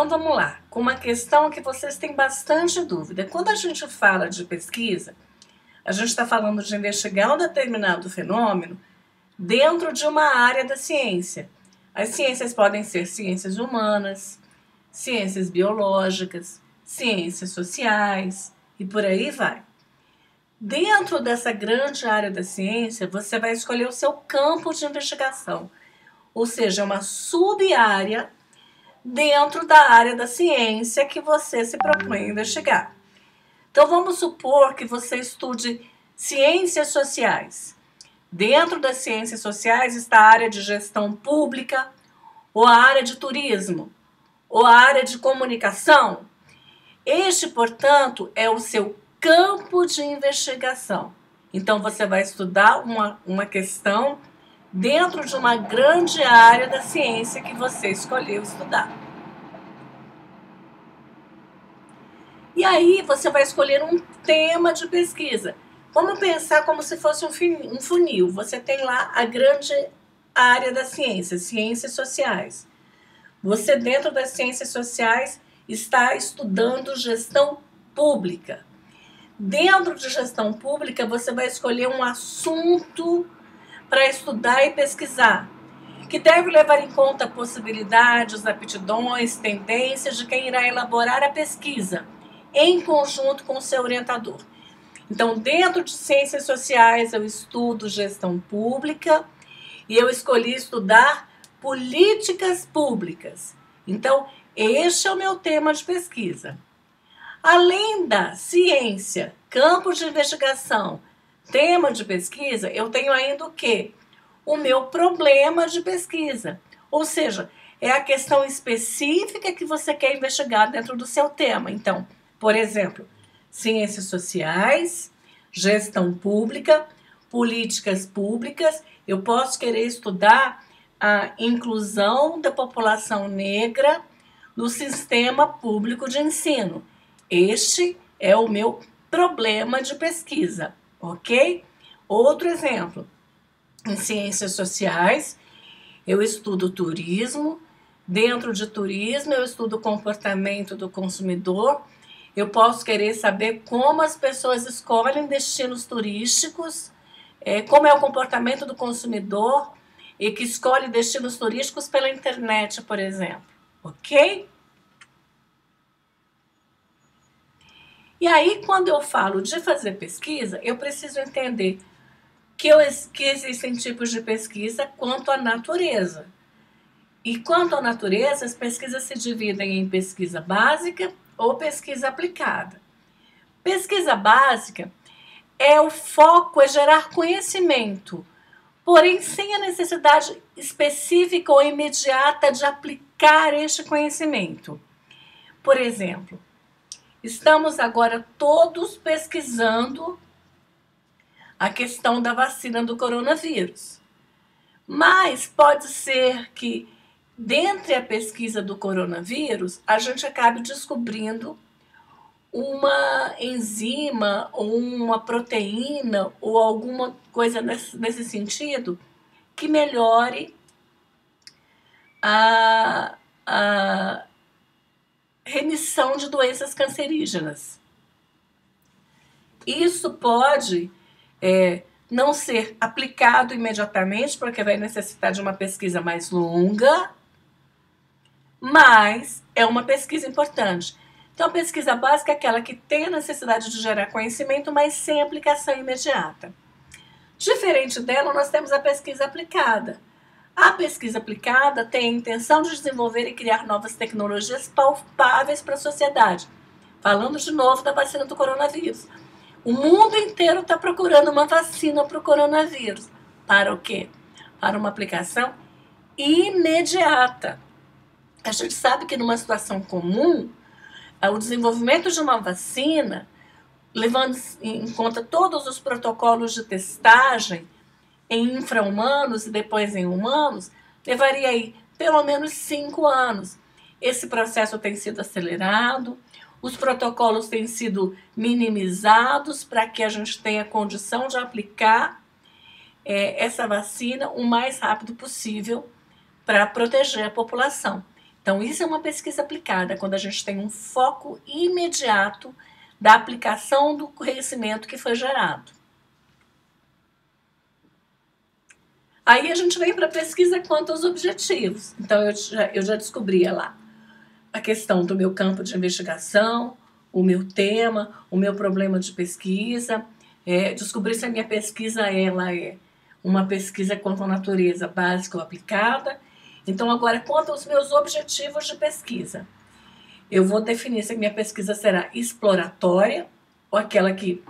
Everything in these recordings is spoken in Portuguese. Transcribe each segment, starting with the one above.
Então vamos lá, com uma questão que vocês têm bastante dúvida. Quando a gente fala de pesquisa, a gente está falando de investigar um determinado fenômeno dentro de uma área da ciência. As ciências podem ser ciências humanas, ciências biológicas, ciências sociais e por aí vai. Dentro dessa grande área da ciência, você vai escolher o seu campo de investigação, ou seja, uma sub-área dentro da área da ciência que você se propõe a investigar. Então, vamos supor que você estude ciências sociais. Dentro das ciências sociais está a área de gestão pública, ou a área de turismo, ou a área de comunicação. Este, portanto, é o seu campo de investigação. Então, você vai estudar uma questão dentro de uma grande área da ciência que você escolheu estudar. E aí, você vai escolher um tema de pesquisa. Vamos pensar como se fosse um funil. Você tem lá a grande área da ciência, ciências sociais. Você, dentro das ciências sociais, está estudando gestão pública. Dentro de gestão pública, você vai escolher um assunto para estudar e pesquisar, que deve levar em conta possibilidades, aptidões, tendências de quem irá elaborar a pesquisa, em conjunto com o seu orientador. Então, dentro de ciências sociais, eu estudo gestão pública e eu escolhi estudar políticas públicas. Então, este é o meu tema de pesquisa. Além da ciência, campo de investigação, tema de pesquisa, eu tenho ainda o quê? O meu problema de pesquisa. Ou seja, é a questão específica que você quer investigar dentro do seu tema. Então, por exemplo, ciências sociais, gestão pública, políticas públicas. Eu posso querer estudar a inclusão da população negra no sistema público de ensino. Este é o meu problema de pesquisa, ok? Outro exemplo, em ciências sociais, eu estudo turismo. Dentro de turismo, eu estudo o comportamento do consumidor. Eu posso querer saber como as pessoas escolhem destinos turísticos, como é o comportamento do consumidor e que escolhe destinos turísticos pela internet, por exemplo, ok? E aí, quando eu falo de fazer pesquisa, eu preciso entender que existem tipos de pesquisa quanto à natureza. E quanto à natureza, as pesquisas se dividem em pesquisa básica ou pesquisa aplicada. Pesquisa básica o foco é gerar conhecimento, porém sem a necessidade específica ou imediata de aplicar este conhecimento. Por exemplo, estamos agora todos pesquisando a questão da vacina do coronavírus. Mas pode ser que, dentre a pesquisa do coronavírus, a gente acabe descobrindo uma enzima ou uma proteína ou alguma coisa nesse sentido que melhore a remissão de doenças cancerígenas. Isso pode não ser aplicado imediatamente, porque vai necessitar de uma pesquisa mais longa, mas é uma pesquisa importante. Então, a pesquisa básica é aquela que tem a necessidade de gerar conhecimento, mas sem aplicação imediata. Diferente dela, nós temos a pesquisa aplicada. A pesquisa aplicada tem a intenção de desenvolver e criar novas tecnologias palpáveis para a sociedade. Falando de novo da vacina do coronavírus. O mundo inteiro está procurando uma vacina para o coronavírus. Para o quê? Para uma aplicação imediata. A gente sabe que numa situação comum, o desenvolvimento de uma vacina, levando em conta todos os protocolos de testagem em infra-humanos e depois em humanos, levaria aí pelo menos 5 anos. Esse processo tem sido acelerado, os protocolos têm sido minimizados para que a gente tenha condição de aplicar essa vacina o mais rápido possível para proteger a população. Então, isso é uma pesquisa aplicada, quando a gente tem um foco imediato da aplicação do conhecimento que foi gerado. Aí a gente vem para a pesquisa quanto aos objetivos. Então, eu já descobria lá a questão do meu campo de investigação, o meu tema, o meu problema de pesquisa, descobrir se a minha pesquisa ela é uma pesquisa quanto à natureza básica ou aplicada. Então, agora, quanto aos meus objetivos de pesquisa, eu vou definir se a minha pesquisa será exploratória, ou aquela que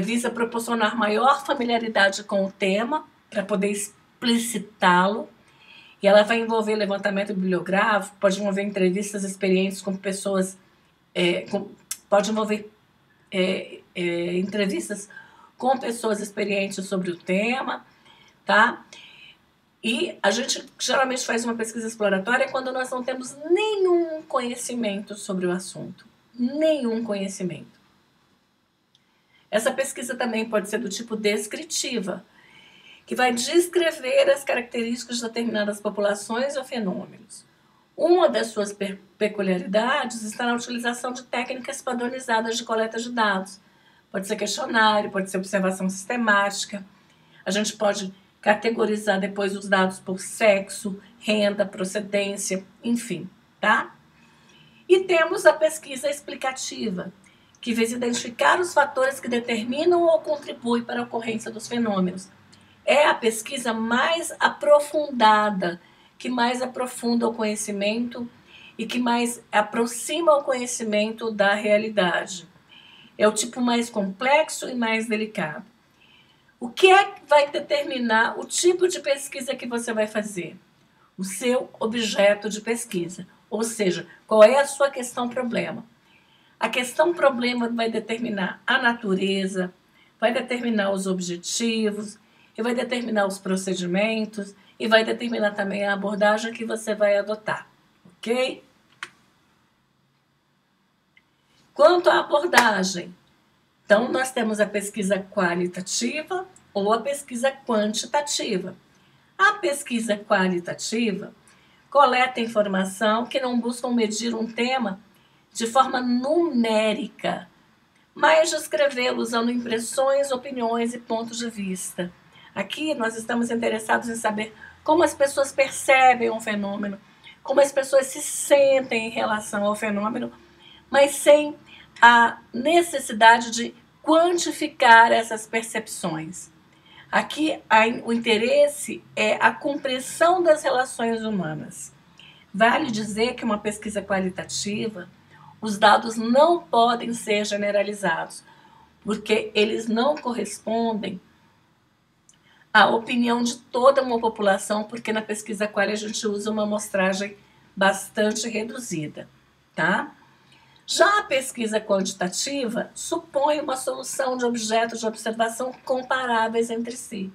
visa proporcionar maior familiaridade com o tema, para poder explicitá-lo, e ela vai envolver levantamento bibliográfico, pode envolver entrevistas experientes com pessoas, pode envolver entrevistas com pessoas experientes sobre o tema, tá? E a gente geralmente faz uma pesquisa exploratória quando nós não temos nenhum conhecimento sobre o assunto. Nenhum conhecimento. Essa pesquisa também pode ser do tipo descritiva, que vai descrever as características de determinadas populações ou fenômenos. Uma das suas peculiaridades está na utilização de técnicas padronizadas de coleta de dados. Pode ser questionário, pode ser observação sistemática. A gente pode categorizar depois os dados por sexo, renda, procedência, enfim, tá? E temos a pesquisa explicativa, que visa identificar os fatores que determinam ou contribuem para a ocorrência dos fenômenos. É a pesquisa mais aprofundada, que mais aprofunda o conhecimento e que mais aproxima o conhecimento da realidade. É o tipo mais complexo e mais delicado. O que é que vai determinar o tipo de pesquisa que você vai fazer? O seu objeto de pesquisa, ou seja, qual é a sua questão-problema. A questão-problema vai determinar a natureza, vai determinar os objetivos, e vai determinar os procedimentos, e vai determinar também a abordagem que você vai adotar, ok? Quanto à abordagem, então nós temos a pesquisa qualitativa ou a pesquisa quantitativa. A pesquisa qualitativa coleta informação que não buscam medir um tema de forma numérica, mas descrevê-lo usando impressões, opiniões e pontos de vista. Aqui nós estamos interessados em saber como as pessoas percebem um fenômeno, como as pessoas se sentem em relação ao fenômeno, mas sem a necessidade de quantificar essas percepções. Aqui o interesse é a compreensão das relações humanas. Vale dizer que uma pesquisa qualitativa, os dados não podem ser generalizados, porque eles não correspondem à opinião de toda uma população, porque na pesquisa qual a gente usa uma amostragem bastante reduzida, tá? Já a pesquisa quantitativa supõe uma solução de objetos de observação comparáveis entre si.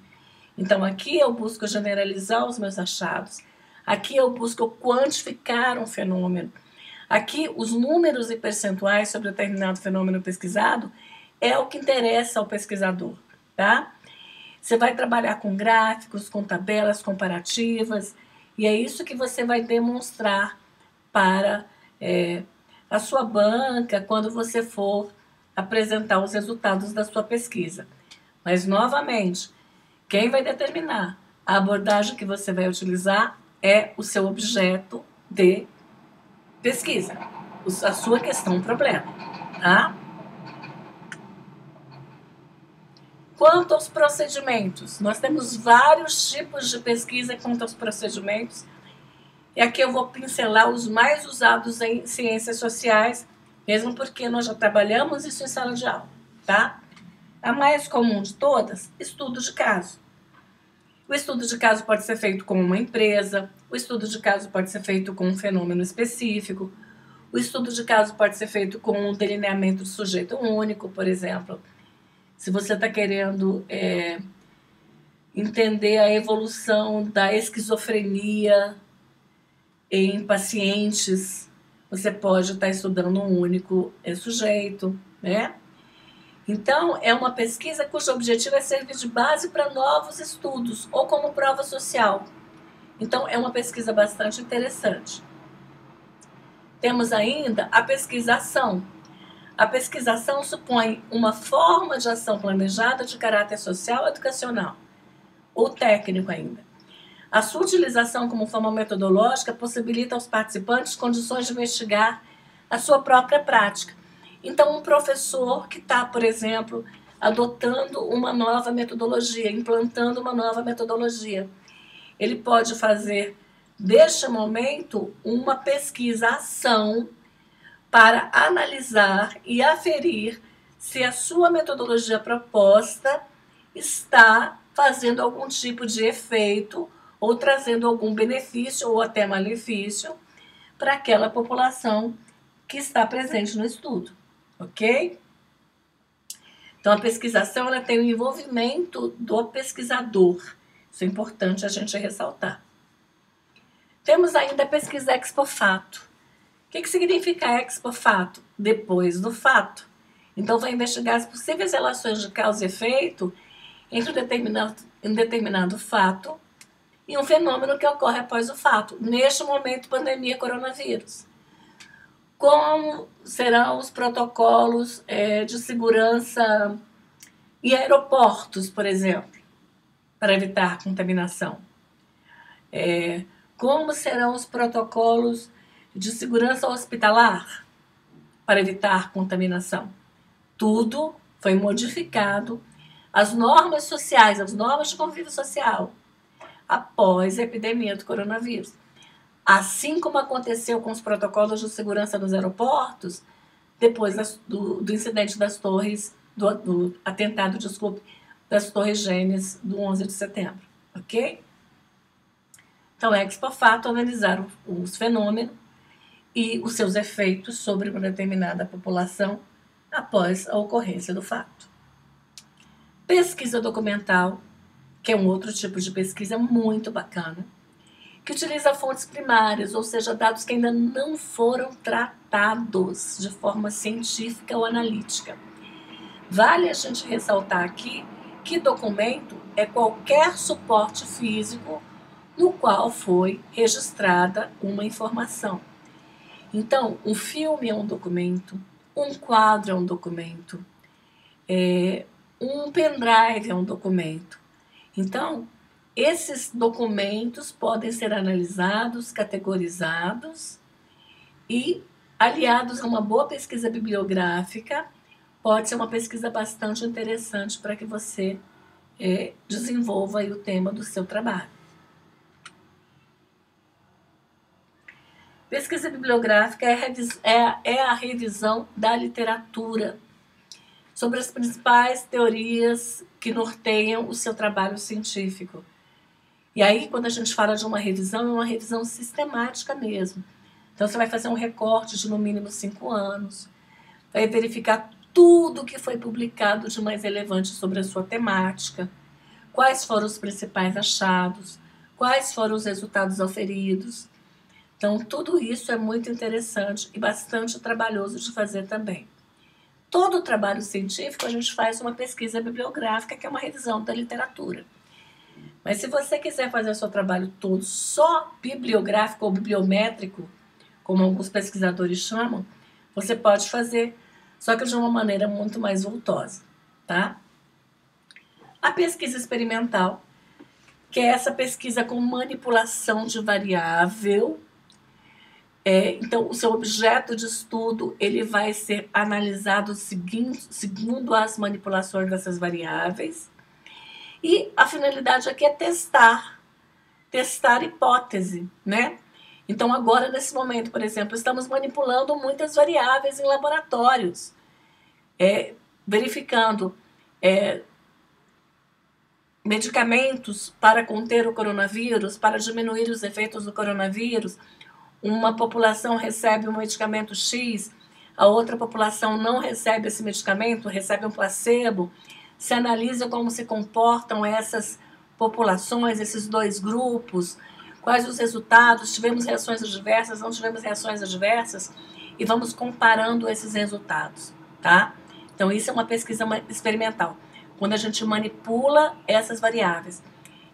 Então, aqui eu busco generalizar os meus achados, aqui eu busco quantificar um fenômeno, aqui os números e percentuais sobre determinado fenômeno pesquisado é o que interessa ao pesquisador, tá? Você vai trabalhar com gráficos, com tabelas comparativas, e é isso que você vai demonstrar para a sua banca quando você for apresentar os resultados da sua pesquisa. Mas, novamente, quem vai determinar a abordagem que você vai utilizar é o seu objeto de pesquisa, a sua questão-problema, tá? Quanto aos procedimentos, nós temos vários tipos de pesquisa quanto aos procedimentos, e aqui eu vou pincelar os mais usados em ciências sociais, mesmo porque nós já trabalhamos isso em sala de aula, tá? A mais comum de todas, estudo de caso. O estudo de caso pode ser feito com uma empresa, o estudo de caso pode ser feito com um fenômeno específico, o estudo de caso pode ser feito com um delineamento de sujeito único, por exemplo. Se você está querendo entender a evolução da esquizofrenia em pacientes, você pode estar estudando um único sujeito, né? Então, é uma pesquisa cujo objetivo é servir de base para novos estudos ou como prova social. Então, é uma pesquisa bastante interessante. Temos ainda a pesquisação. A pesquisação supõe uma forma de ação planejada de caráter social e educacional, ou técnico ainda. A sua utilização como forma metodológica possibilita aos participantes condições de investigar a sua própria prática. Então, um professor que está, por exemplo, adotando uma nova metodologia, implantando uma nova metodologia, ele pode fazer, deste momento, uma pesquisa-ação para analisar e aferir se a sua metodologia proposta está fazendo algum tipo de efeito ou trazendo algum benefício ou até malefício para aquela população que está presente no estudo, ok? Então, a pesquisação ela tem o envolvimento do pesquisador. Isso é importante a gente ressaltar. Temos ainda a pesquisa ex post facto. O que significa ex post facto? Depois do fato. Então, vai investigar as possíveis relações de causa e efeito entre um determinado fato e um fenômeno que ocorre após o fato. Neste momento, pandemia coronavírus. Como serão os protocolos de segurança em aeroportos, por exemplo, para evitar contaminação? Como serão os protocolos de segurança hospitalar para evitar contaminação? Tudo foi modificado. As normas sociais, as normas de convívio social, após a epidemia do coronavírus. Assim como aconteceu com os protocolos de segurança nos aeroportos, depois do incidente das torres, do atentado, das torres gêmeas do 11 de setembro, ok? Então, ex post facto, analisar os fenômenos e os seus efeitos sobre uma determinada população após a ocorrência do fato. Pesquisa documental, que é um outro tipo de pesquisa muito bacana, que utiliza fontes primárias, ou seja, dados que ainda não foram tratados de forma científica ou analítica. Vale a gente ressaltar aqui que documento é qualquer suporte físico no qual foi registrada uma informação. Então, um filme é um documento, um quadro é um documento, um pendrive é um documento. Então, esses documentos podem ser analisados, categorizados e aliados a uma boa pesquisa bibliográfica. Pode ser uma pesquisa bastante interessante para que você desenvolva aí o tema do seu trabalho. Pesquisa bibliográfica é a revisão da literatura sobre as principais teorias que norteiam o seu trabalho científico. E aí, quando a gente fala de uma revisão, é uma revisão sistemática mesmo. Então, você vai fazer um recorte de no mínimo 5 anos, vai verificar tudo que foi publicado de mais relevante sobre a sua temática, quais foram os principais achados, quais foram os resultados auferidos. Então, tudo isso é muito interessante e bastante trabalhoso de fazer também. Todo o trabalho científico, a gente faz uma pesquisa bibliográfica, que é uma revisão da literatura. Mas se você quiser fazer o seu trabalho todo só bibliográfico ou bibliométrico, como alguns pesquisadores chamam, você pode fazer, só que de uma maneira muito mais vultosa, tá? A pesquisa experimental, que é essa pesquisa com manipulação de variável. Então, o seu objeto de estudo ele vai ser analisado segundo as manipulações dessas variáveis. E a finalidade aqui é testar hipótese, né? Então, agora, nesse momento, por exemplo, estamos manipulando muitas variáveis em laboratórios, verificando medicamentos para conter o coronavírus, para diminuir os efeitos do coronavírus. Uma população recebe um medicamento X, a outra população não recebe esse medicamento, recebe um placebo. Se analisa como se comportam essas populações, esses dois grupos, quais os resultados, tivemos reações adversas, não tivemos reações adversas, e vamos comparando esses resultados, tá? Então, isso é uma pesquisa experimental, quando a gente manipula essas variáveis.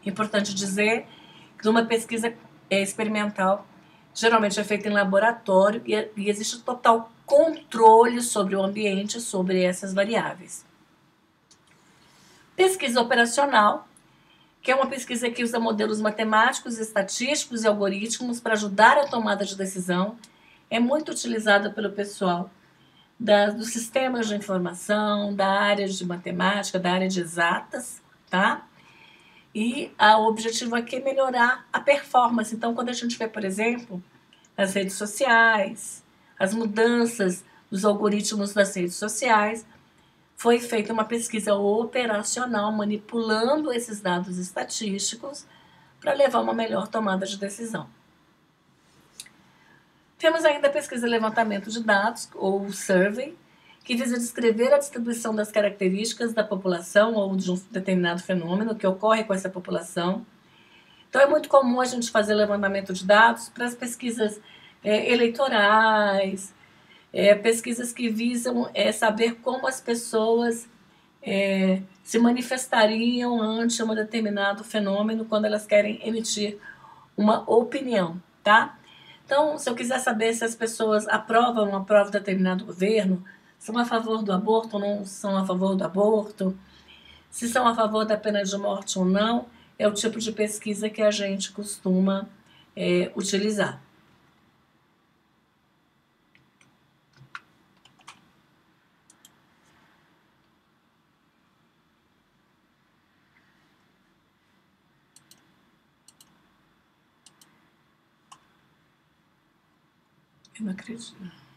Importante dizer que numa pesquisa experimental, Geralmente é feita em laboratório e existe total controle sobre o ambiente, sobre essas variáveis. Pesquisa operacional, que é uma pesquisa que usa modelos matemáticos, estatísticos e algoritmos para ajudar a tomada de decisão. É muito utilizada pelo pessoal dos sistemas de informação, da área de matemática, da área de exatas, tá? E o objetivo aqui é melhorar a performance. Então, quando a gente vê, por exemplo, nas redes sociais, as mudanças dos algoritmos das redes sociais, foi feita uma pesquisa operacional manipulando esses dados estatísticos para levar uma melhor tomada de decisão. Temos ainda a pesquisa de levantamento de dados, ou survey, que visa descrever a distribuição das características da população ou de um determinado fenômeno que ocorre com essa população. Então, é muito comum a gente fazer levantamento de dados para as pesquisas eleitorais, pesquisas que visam saber como as pessoas se manifestariam ante um determinado fenômeno quando elas querem emitir uma opinião, tá? Então, se eu quiser saber se as pessoas aprovam ou não aprovam determinado governo, são a favor do aborto ou não são a favor do aborto, se são a favor da pena de morte ou não, é o tipo de pesquisa que a gente costuma utilizar. Eu não acredito.